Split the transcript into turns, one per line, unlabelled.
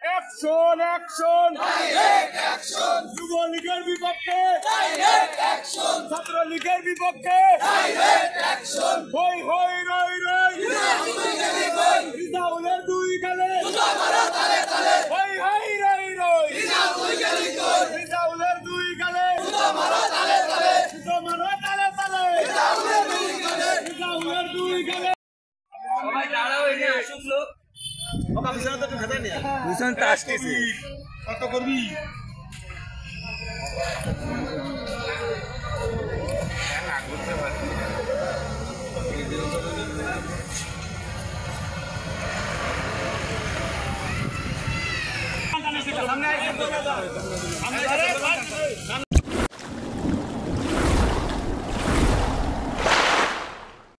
action action direct action যুবলীগের বিপক্ষে direct action ছাত্রলীগের বিপক্ষে ডাইরেক্ট অ্যাকশন হই হই রই রই রিজাউলের দুই গালে জুতা মারো তালে তালে হই হই রই রই রিজাউলের দুই গালে জুতা মারো তালে তালে জুতা মারো তালে তালে রিজাউলের দুই গালে সবাই দাঁড়াও এনে আসুন লোক ওকা বিছানা তো ভেতরে নিয়ে বিছানা তো আসতেছে কত করবি না করতে পারি সামনে